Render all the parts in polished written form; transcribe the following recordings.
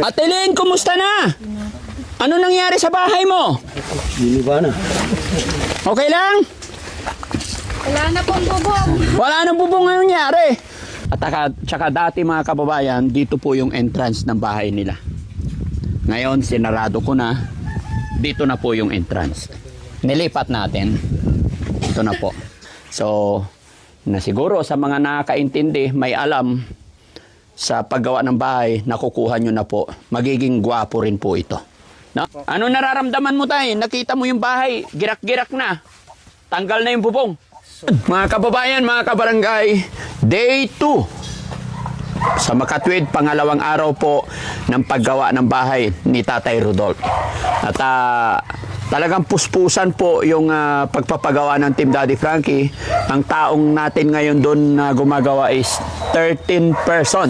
Ate Lynn, kumusta na? Ano nangyari sa bahay mo? Hindi ba na? Okay lang? Wala na pong bubong. Wala nang bubong ang nangyari. At tsaka dati mga kababayan, dito po yung entrance ng bahay nila. Ngayon, sinarado ko na. Dito na po yung entrance. Nilipat natin. Ito na po. So, na siguro sa mga nakakaintindi, may alam sa paggawa ng bahay, nakukuha nyo na po. Magiging gwapo rin po ito. No? Ano nararamdaman mo tayo? Nakita mo yung bahay, girak-girak na. Tanggal na yung bubong. Mga kababayan, mga kabarangay, day 2. Sa Makatwid, pangalawang araw po ng paggawa ng bahay ni Tatay Rodolph. At talagang puspusan po yung pagpapagawa ng Team Daddy Frankie. Ang taong natin ngayon doon na gumagawa is 13 person.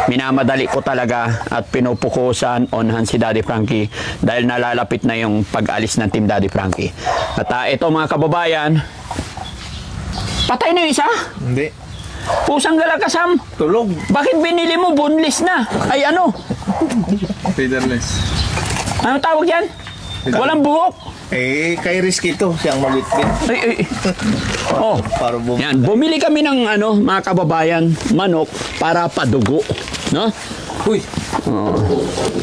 Minamadali ko talaga at pinupukusan onhan si Daddy Frankie dahil nalalapit na yung pag-alis ng Team Daddy Frankie. At ito mga kababayan, patay na yung isa? Hindi. Pusang galakasam. Tulog. Bakit binili mo boneless na? Ay ano? Featherless. Ano tawag yan? Walang buhok. Kay Rizky to, siyang malitbit. Ay. Oh. Para Yan, bumili kami ng mga kababayan, manok para padugo, no? Uy. Oh.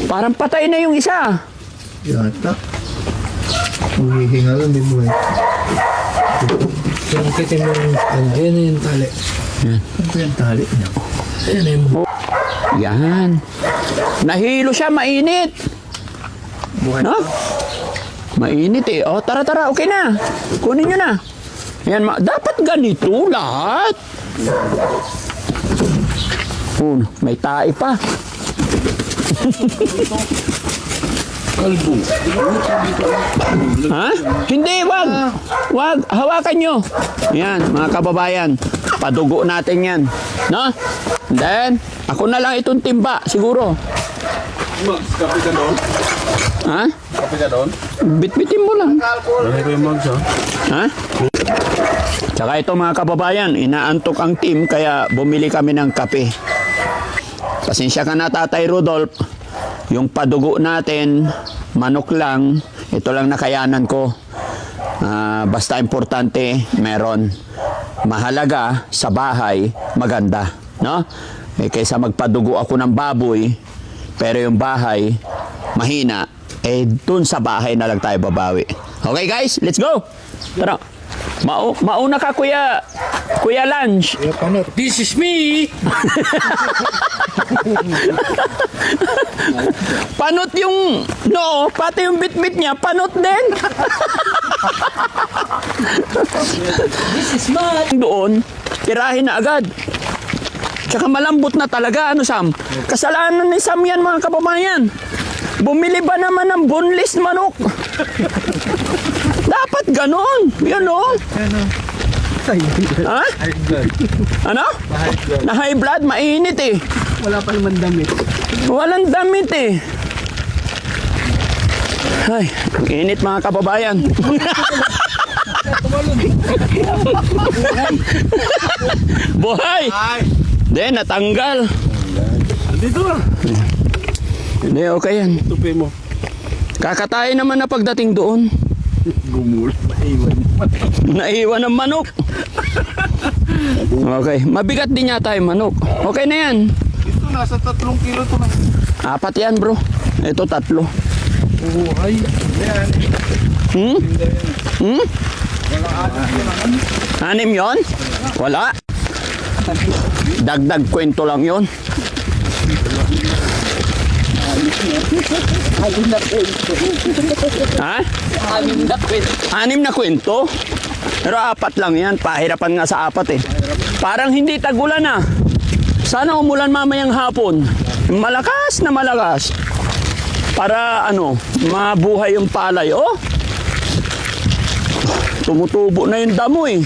Parang patay na yung isa. Yata. Humihinga lang din mo eh. Sangkitin mo yung yung tali. Yan. Ano yung tali niya? Ayan yung Yan. Nahilo siya, mainit. Buhay. No? Mainit eh. Oh, tara, okay na. Kunin nyo na. Yan, dapat ganito lahat. Oh, may tae pa. kalbo. Ha? Hindi, wag. Wag, hawakan nyo. Yan, mga kababayan. Padugo natin yan. No? And then, ako na lang itong timba, siguro. Kape ka doon? Ha? Kape ka doon? Bitbitin mo lang. Ano ko yung mags, Ha? Tsaka ito mga kababayan, inaantok ang team kaya bumili kami ng kape. Pasensya ka na Tatay Rodolph. Yung padugo natin, manok lang, ito lang nakayanan ko. Basta importante, meron. Mahalaga sa bahay, maganda. No? Kaysa magpadugo ako ng baboy, pero yung bahay, mahina, dun sa bahay na lang tayo babawi. Okay guys, let's go! Tara. Mauna ka Kuya Lunch. This is me! Panot yung no, pati yung bit-bit niya, panot din. This is mine! Doon, tirahin na agad. Tsaka malambot na talaga, ano Sam? Kasalanan ni Sam yan mga kababayan. Bumili ba naman ng boneless manok? Dapat ganon. Yan o. Ha? Ano? Na high blood, mainit eh. Wala pa naman damit. Walang damit eh. Ay, ang init mga kababayan. Buhay! Hindi, natanggal. Dito lang. Hindi, okay yan. Tupi mo. Kakatayin naman na pagdating doon. Gumul. Maiwan. Naiwan ng manok. Okay, mabigat din yata yung manok. Okay na yan. Ito, nasa 3 kilo to na. 4 yan bro. Ito 3. Buhay. Yan. Hmm? Hmm? Wala 6 yon? Wala. Dagdag kwento lang yon. Ha? 6 na kwento? Pero 4 lang yan. Pahirapan nga sa 4 eh. Parang hindi tagulan na. Sana umulan mamayang hapon. Malakas na malakas. Para mabuhay yung palay. Oh! Tumutubo na yung damo eh.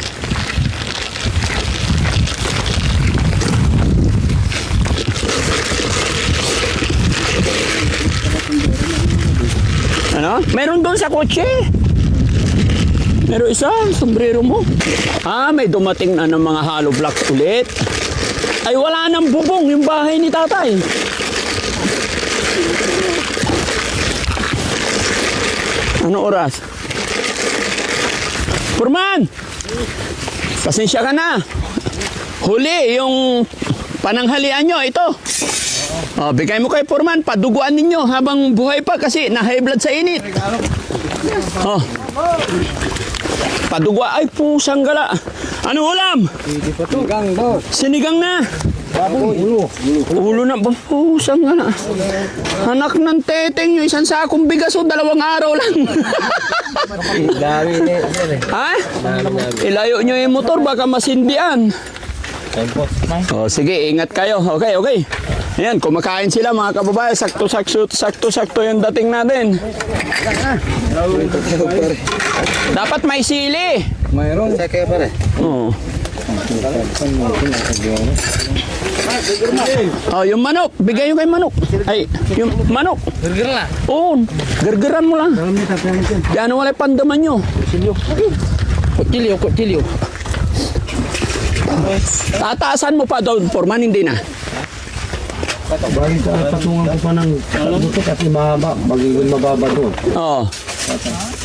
Ano? Meron doon sa kotse. Meron isa, sombrero mo. May dumating na ng mga hollow blocks ulit. Ay, wala nang bubong yung bahay ni tatay. Ano oras? Purman! Pasensya ka na. Huli, yung pananghalian nyo, ito. Oh, bigay mo kay Purman, paduguan ninyo habang buhay pa kasi na-high blood sa init. Oh. Padugwa, ay pusang gala. Ano ulam? Sinigang, boss. Sinigang na. Ulo. Ulo na, pusang gala. Anak ng teteng nyo, isang sakong bigas o 2 araw lang. Dami na. Ha? Ilayo nyo yung motor, baka masindian. Oh, sige, ingat kayo. Okay, okay. Ayan, kumakain sila mga kababayan. Sakto-sakto yung dating natin. Dapat may sili. Mayroon. Saka pare. Oh. Oh, yung manok. Bigay yung kay manok. Ay, yung manok. Gargar na. Oo, gargaran mo lang. Diyan wala pandaman nyo. Kutilyo. Tataasan mo pa doon, Foreman, hindi na. Balik ka, patungan ko pa ng dito kasi mahaba. Magiging mababa doon. Oo.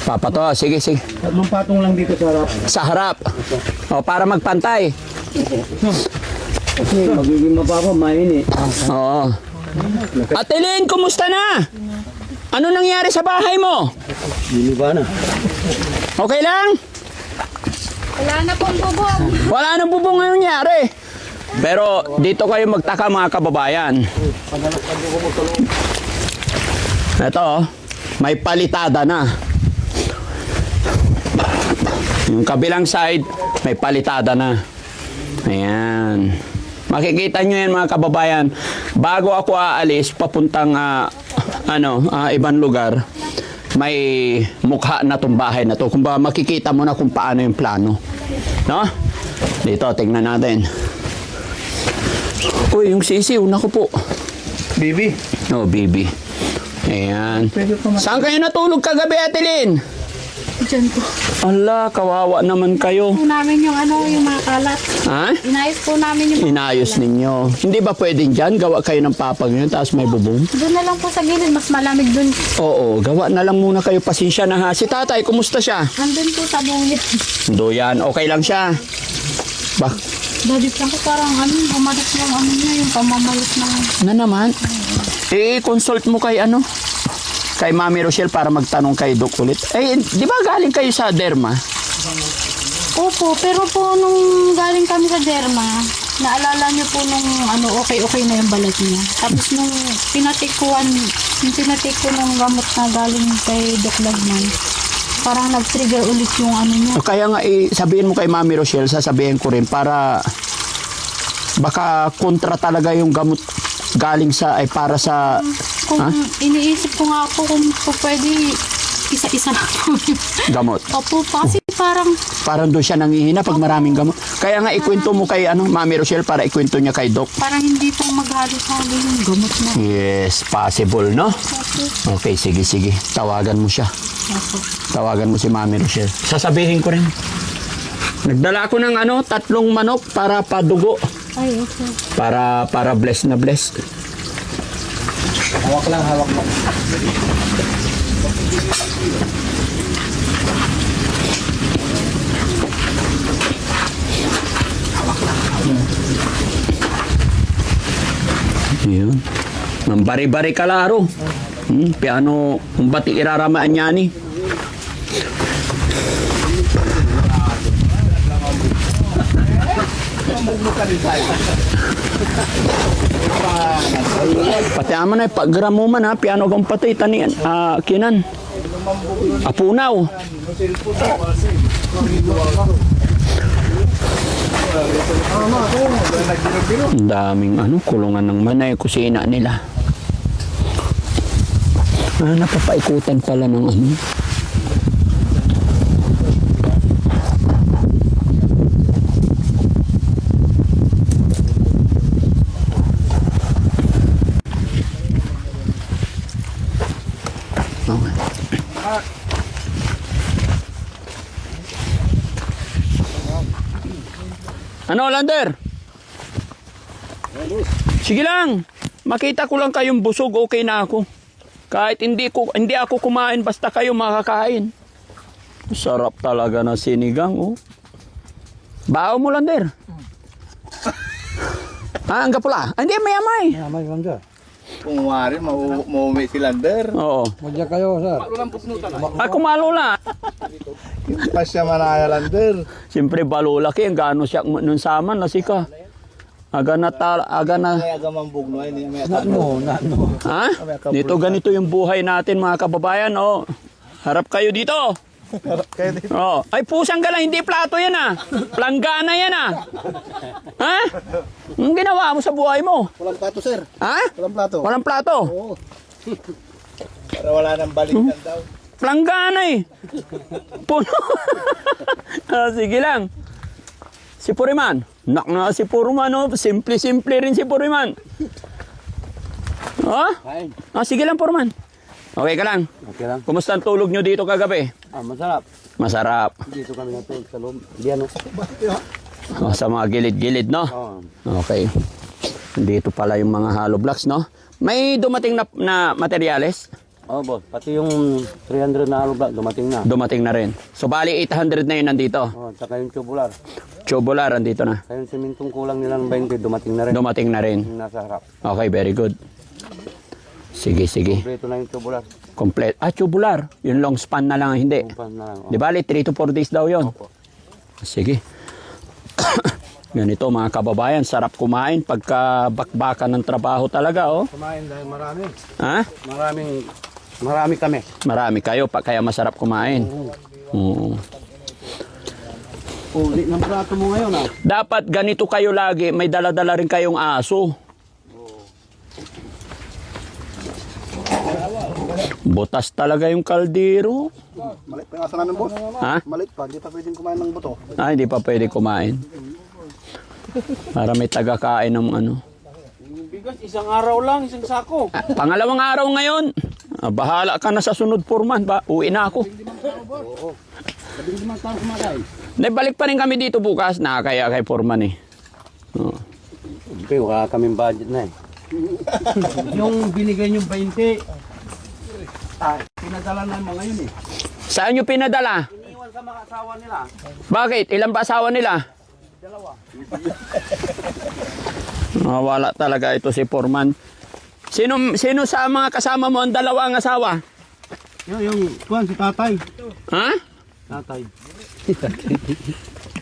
Papato, sige, sige. 3 patong lang dito sa harap. Sa harap. O, para magpantay. Kasi magiging mababa, mainit. Oo. Ate Lynn, kumusta na? Ano nangyari sa bahay mo? Hindi ba na? Okay lang? Wala na pong bubog. Wala nang bubong nga nangyari. Pero dito kayo magtaka mga kababayan. Ito, may palitada na. Yung kabilang side, may palitada na. Ayan. Makikita nyo yan mga kababayan. Bago ako aalis, papuntang ibang lugar, may mukha na tong bahay na to. Kung ba makikita mo na kung paano yung plano. No? Dito, tingnan natin. Uy, yung sisiw, naku po. Bibi. Oh, bibi. Ayan. Saan kayo natulog kagabi, Ate Lynn? Diyan po. Ala, kawawa naman kayo. Po namin yung yung mga kalat. Ha? Inayos po namin yung Inayos ninyo. Hindi ba pwedeng dyan? Gawa kayo ng papag nyo, tapos may bubong? Doon na lang po sa gilid. Mas malamig doon. Oo, gawa na lang muna kayo. Pasensya na ha. Si tatay, kumusta siya? Nandun po sa bungit. Doyan, okay lang siya. Ba? Daddy lang po parang bumalik yung niya, yung pamamalit ng... Na naman? I-consult mo kay kay Mami Rochelle para magtanong kay Doc ulit. Eh, di ba galing kayo sa Derma? Opo, pero po nung galing kami sa Derma, naalala niyo po nung okay na yung balat niya. Tapos nung tinatik ko ng gamot na galing kay Doc Lagman, parang nag-trigger ulit yung niya. Kaya nga, sabihin mo kay Mami Rochelle, sasabihin ko rin para baka kontra talaga yung gamot galing para sa... Kung iniisip ko nga po kung pwede isa-isa lang po yung gamot. Opo, kasi Parang doon siya nangihina pag maraming gamot. Kaya nga ikwento mo kay Mami Rochelle para ikwento niya kay Doc. parang hindi po maghalo-halo yung gamot na. Yes, possible, no? Opo. Okay, sige. Tawagan mo siya. Opo. Tawagan mo si Mami Rochelle. Sasabihin ko rin. Nagdala ako ng 3 manok para padugo. Ay, okay. Para bless na bless. Hawak lang. Yun. Ang bari-bari kalaro. Piano, kung bati iraramaan niya ni. Pati aman ay paggramo man ha, piano kang patay tanian, kinan. Apunaw. Ang daming kulungan ng manay, kusina nila. Napapaikutan pala ng Ano, Lander? Sige lang. Makita ko lang kayong busog, okay na ako. Kahit hindi ako kumain, basta kayo makakain. Sarap talaga ng sinigang, oh. Bao mo lang, der. Ah, ang kapula. Hindi, may-amay. May lang dyan. Kung wari, mauwi si Lander. Oo. Madya kayo, sir. Ay, kumalula. Pa siya manaya Lander. Siyempre, balulaki. Ang gano siya nun saman, nasika. Aga na. May agamambog no, hindi may Nano. Ha? Dito, ganito yung buhay natin, mga kababayan, oh. Harap kayo dito. Kaya dito. Oh. Ay, pusang gala, hindi plato yan, ah. Planggana yan, ah. Ha? Anong ginawa mo sa buhay mo? Walang plato, sir. Ha? Walang plato. Walang plato? Oo. Para wala nang balikan daw. Planggana eh. Puno. Ah, sige lang. Si Puriman. Nak na si Puriman, oh. Simple-simple rin si Puriman. Oh? Kain. Ah, sige lang, Puriman. Okay ka lang. Okay lang. Kumusta ang tulog nyo dito kagabi? Masarap. Masarap. Dito kami natulog sa loob. Diyan, Oh, sa mga gilid-gilid, no? Okay. Dito pala yung mga hollow blocks, no? May dumating na materyales? Oh, boss. Pati yung 300 na hollow block, dumating na. Dumating na rin. So, bali 800 na yun nandito. Oh, saka yung tubular. Tubular, andito na. Kaya yung simintong kulang nilang 20, dumating na rin. Dumating na rin. Yung nasa harap. Okay, very good. Sige. Kompleto na yung tubular. Complete. Ah, tubular. Yung long span na lang, hindi. Kumpan na lang. Di bali, 3 to 4 days daw yon. Sige. Ganito mga kababayan, sarap kumain pagka bakbakan ng trabaho talaga, oh. Kumain dahil marami. Ha? Marami kami. Marami kayo, kaya masarap kumain. Oo. Uli ng prato mo ngayon, ah. Dapat ganito kayo lagi, may dala-dala rin kayong aso. Butas talaga yung kaldero. Malit pa yung asa namin, boss. Ha? Malit pa, hindi pa pwedeng kumain ng buto. Ah, hindi pa pwede kumain. Para may taga-kain ng ano. Bigas, isang araw lang, isang sako. Ah, pangalawang araw ngayon. Ah, bahala ka na sa sunod, Purman. Uwi na ako. Balik pa rin kami dito bukas. Nakakaya kay Purman eh. Oh. Pero wala kaming budget na eh. Yung binigay niyong 20, pinadala na mga yun eh. Saan nyo pinadala? Iniwan sa mga asawa nila. Bakit? Ilan ba asawa nila? Wala talaga ito si Purman. Sino sa mga kasama mo ang dalawang asawa? Yung si tatay. Ha? Tatay.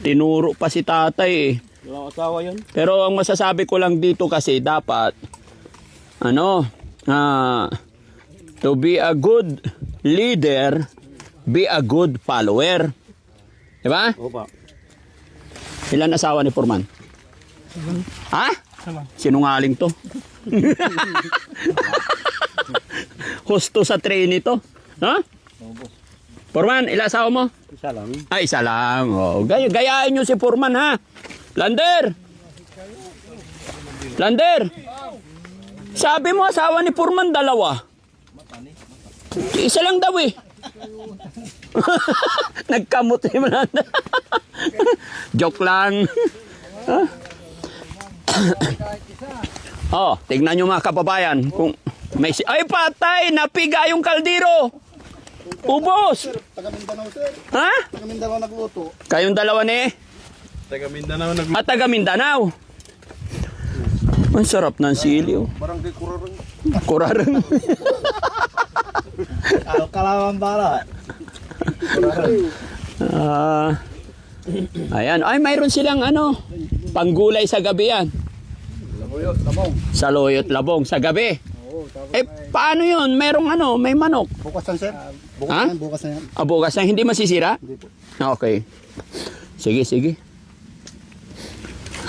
Tinuro pa si tatay eh. Dalawang asawa yun. Pero ang masasabi ko lang dito kasi dapat to be a good leader, be a good follower. Diba? Opa. Ilan asawa ni Purman? Ha? Sinungaling to. Husto sa train ito. Ha? Purman, ilan asawa mo? Isa lang. Ay, isa lang. Oh, gayahin nyo si Purman, ha? Lander! Sabi mo, asawa ni Purman, dalawa. Isa lang daw eh. Nagkamot si Lander. Joke lang. Oh, tignan nyo mga kababayan. Kung may ay, patay! Napiga yung kaldero! Ubos! Taga Mindanao, sir. Ha? Taga Mindanao nagluto. Kayong dalawa ni? Taga Mindanao At taga Mindanao. Ang sarap ng sili, oh. Barangay Kurarang. Kurarang. Kalawang bala. Ayan. Ay, mayroon silang panggulay sa gabi yan. Labong. Saluyot labong sa gabi. Eh, paano yun? Merong may manok. Bukas yan, sir. Bukas Ha? na yan, bukas na yan. Bukas na, hindi masisira? Hindi po. Okay. Sige.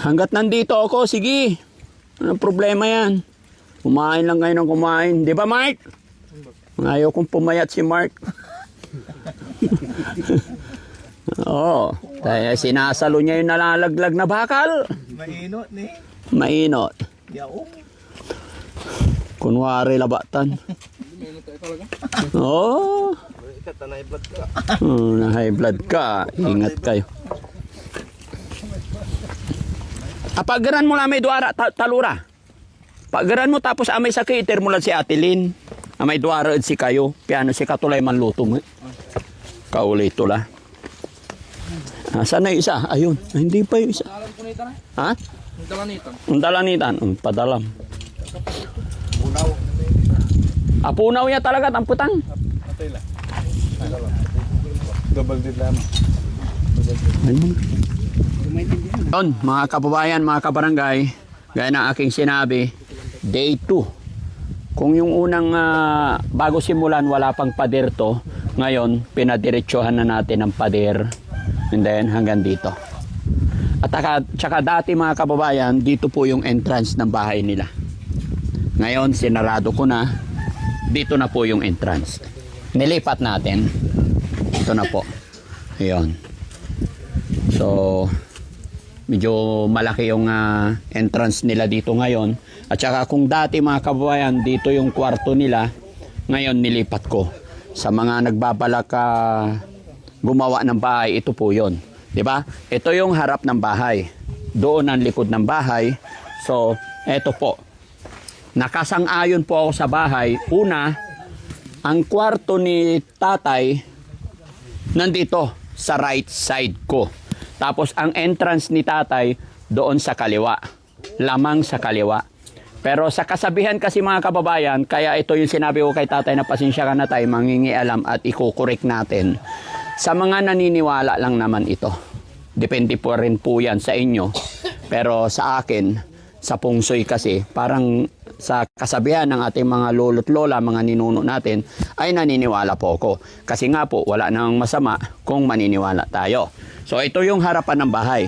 Hanggat nandito ako, sige. Anong problema yan? Kumain lang kayo ng kumain. Di ba, Mark? Ayaw kong pumayat si Mark. Oo. Kaya sinasalo niya yung nalalaglag na bakal. Mainot ni. Mainot. Yaong. Kunwari labatan. Oo. Tanay blood ka. Na high blood ka. Ingat kayo. Pagaran mo lang may duara talura. Pagaran mo tapos amay sa cater mo lang si Ate Lynn. May duwaraad si kayo. Piano si katulay man luto mo. Kauli ito la. Saan na yung isa? Ayun. Hindi pa yung isa. Ha? Ang dalanitan. Padalam. Punaw niya talaga. Tamputang. Double did lang. Yun, mga kababayan, mga kabarangay, gaya ng aking sinabi, day 2. Kung yung unang bago simulan wala pang pader to, ngayon pinadiretsuhan na natin ang pader and then hanggang dito. At saka dati mga kababayan, dito po yung entrance ng bahay nila. Ngayon sinarado ko na, dito na po yung entrance. Nilipat natin. Ito na po. Ayun. So, medyo malaki yung entrance nila dito ngayon. At saka kung dati mga kababayan, dito yung kwarto nila, ngayon nilipat ko. Sa mga nagbabalak gumawa ng bahay, ito po yun. Diba? Ito yung harap ng bahay. Doon ang likod ng bahay. So, ito po. Nakasang-ayon po ako sa bahay. Una, ang kwarto ni tatay nandito sa right side ko. Tapos ang entrance ni tatay doon sa kaliwa. Lamang sa kaliwa. Pero sa kasabihan kasi mga kababayan, kaya ito yung sinabi ko kay tatay na pasensya ka na tayo, mangingialam at ikukorek natin. Sa mga naniniwala lang naman ito. Depende po rin po yan sa inyo. Pero sa akin, sa pungsoy kasi, parang sa kasabihan ng ating mga lolo't lola, mga ninuno natin, ay naniniwala po ako. Kasi nga po, wala nang masama kung maniniwala tayo. So ito yung harapan ng bahay.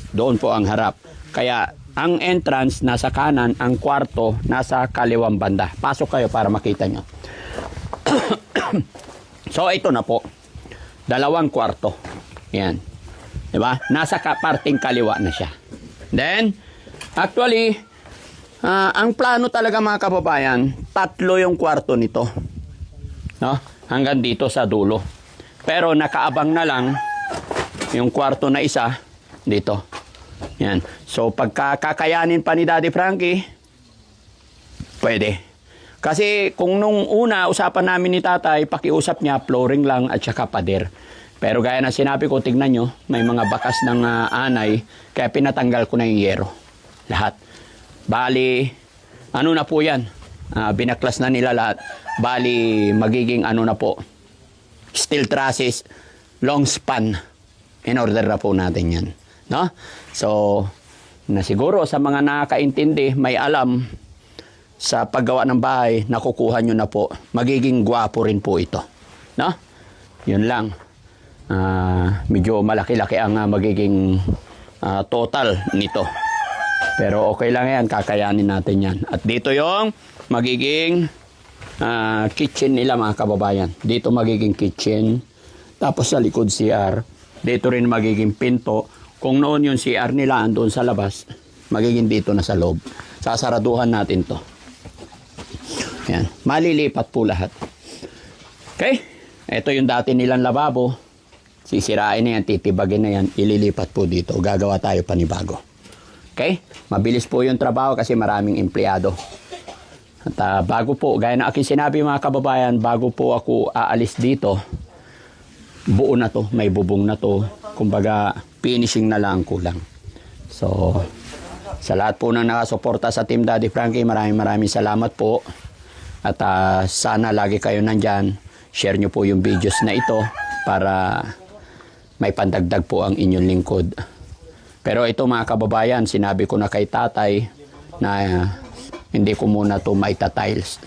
Doon po ang harap. Kaya ang entrance nasa kanan, ang kwarto nasa kaliwang banda. Pasok kayo para makita nyo. So ito na po. Dalawang kwarto. Yan. Diba? Nasa parting kaliwa na siya. Then, actually, ang plano talaga mga kababayan, 3 yung kwarto nito. No? Hanggang dito sa dulo. Pero nakaabang na lang yung kwarto na isa dito. Yan. So pagkakayanin pa ni Daddy Frankie, pwede. Kasi kung nung una usapan namin ni tatay, pakiusap niya flooring lang at saka pader. Pero gaya na sinabi ko, tignan nyo, may mga bakas ng anay, kaya pinatanggal ko na yung yero. Lahat. Bali, ano na po yan? Binaklas na nila lahat. Bali, magiging ano na po, steel trusses, long span. In order na po natin yan. No? So, na siguro sa mga nakakaintindi, may alam sa paggawa ng bahay, nakukuha nyo na po. Magiging gwapo rin po ito. No? Yun lang. Medyo malaki-laki ang magiging total nito. Pero okay lang yan, kakayanin natin yan. At dito yung magiging kitchen nila mga kababayan. Dito magiging kitchen. Tapos sa likod CR. Dito rin magiging pinto. Kung noon yung CR nila andun sa labas, magiging dito na sa loob. Sasaraduhan natin to. Yan. Malilipat po lahat. Okay? Ito yung dati nilang lababo. Sisirain na yan, titibagin na yan. Ililipat po dito. Gagawa tayo panibago. Okay? Mabilis po yung trabaho kasi maraming empleyado. At bago po, gaya na aking sinabi mga kababayan, bago po ako aalis dito, buo na to, may bubong na to. Kumbaga, finishing na lang kulang. So, sa lahat po ng nakasuporta sa Team Daddy Frankie, maraming salamat po. At sana lagi kayo nandyan. Share nyo po yung videos na ito para may pandagdag po ang inyong lingkod. Pero ito mga kababayan, sinabi ko na kay tatay na hindi ko muna to maita-tiles.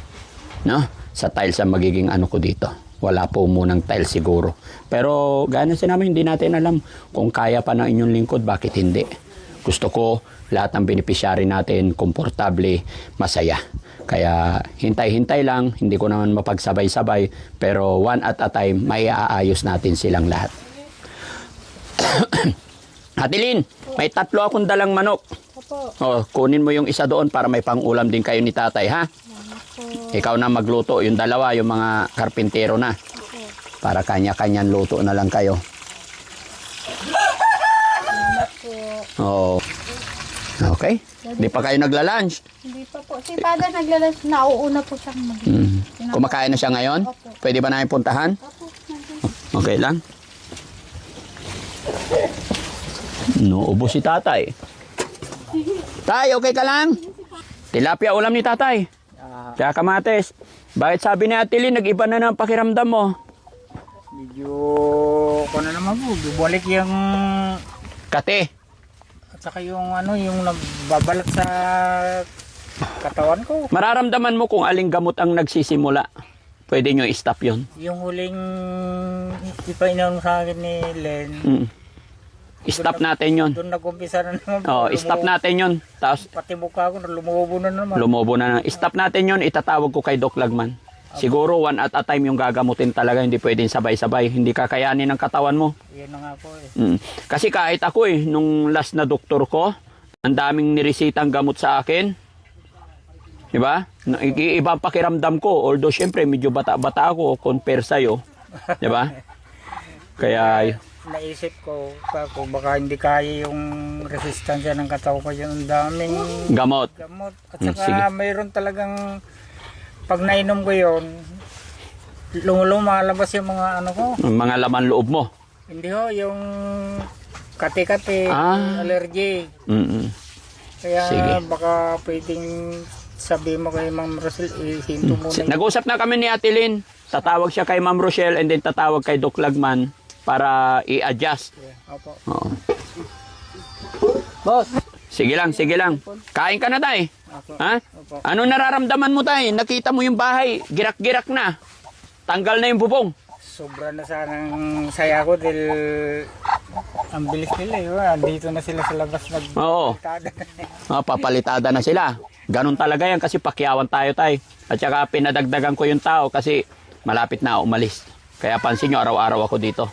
No? Sa tiles ang magiging ano ko dito. Wala po munang tiles siguro. Pero gano'n sinabi, hindi natin alam kung kaya pa ng inyong lingkod, bakit hindi. Gusto ko lahat ng beneficiary natin komportable, masaya. Kaya hintay-hintay lang, hindi ko naman mapagsabay-sabay, pero one at a time, may aayos natin silang lahat. Hatilin, may 3 akong dalang manok. O, kunin mo yung isa doon para may pang-ulam din kayo ni tatay, ha? Ikaw na magluto, yung 2, yung mga karpintero na. Para kanya-kanyan luto na lang kayo. Oo. Okay? Di pa kayo nagla-lunch. Hindi pa po. Si Father naglalas, nauuna po siyang mag- Kumakain na siya ngayon? Opo. Pwede ba namin puntahan? Opo, nandun. Okay lang. Nauubo si tatay. Tay, okay ka lang? Tilapia ulam ni tatay. Tsaka kamates. Bakit sabi ni Ate Lynn, nag-iba na ng pakiramdam mo? Medyo, kung ano naman po, bubalik yung, Kate. at saka yung ano, yung nagbabalat sa katawan ko. Mararamdaman mo kung aling gamot ang nagsisimula. Pwede nyo i-stop yun. Yung huling ipainom sa akin ni Len, I-stop natin yun. doon nag-umpisa na naman. Oh, i-stop natin yun. Tapos Pati mukha ko, lumubo na naman. lumobo na. I-stop natin yun. Itatawag ko kay Doc Lagman. Siguro one at a time yung gagamutin talaga. Hindi pwedeng sabay-sabay. Hindi kakayanin ng katawan mo. Yan na nga po eh. Kasi kahit ako nung last na doktor ko, ang daming niresitang gamot sa akin. Diba? Iba ang pakiramdam ko. Although syempre medyo bata-bata ako compare sa'yo. Diba? Kaya Naisip ko, kung baka hindi kaya yung resistensya ng katawan ko yun, ang daming gamot. gamot. At sige. saka mayroon talagang, pag nainom ko yun, lumalabas yung mga ano ko. Mga laman loob mo. Hindi ho, yung kati-kati, allergy. Mm-mm. Kaya Sige. baka pwedeng sabihin mo kay Ma'am Rosel, ihinto muna yun. Nag-usap na kami ni Ate Lynn. Tatawag siya kay Ma'am Rochelle and then tatawag kay Doc Lagman para i-adjust. Opo. Oo. Boss, Sige lang, sige lang. Kain ka na, tay. Opo. Ha? Opo. Ano nararamdaman mo, tay? Nakita mo yung bahay, girak-girak na. Tanggal na yung bubong. Sobra na sanang saya ko dahil ang bilis nila eh. Andito na sila sa labas Oo. Papalitada na sila. Ganun talaga yan kasi pakyawan tayo, tay. At saka pinadagdagan ko yung tao kasi malapit na umalis. Kaya pansin nyo, araw-araw ako dito.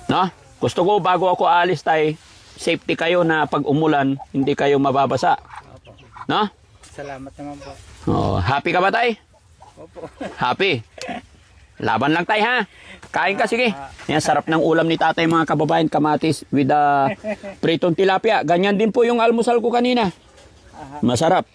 No? Gusto ko bago ako alis, tay, safety kayo na pag umulan, hindi kayo mababasa. No? Salamat naman po. Oh, happy ka ba, tay? Opo. Happy. Laban lang, tay, ha? Kain ka, sige. Yan, sarap ng ulam ni tatay, mga kababayan. Kamatis with pritong tilapia. Ganyan din po yung almusal ko kanina. Masarap.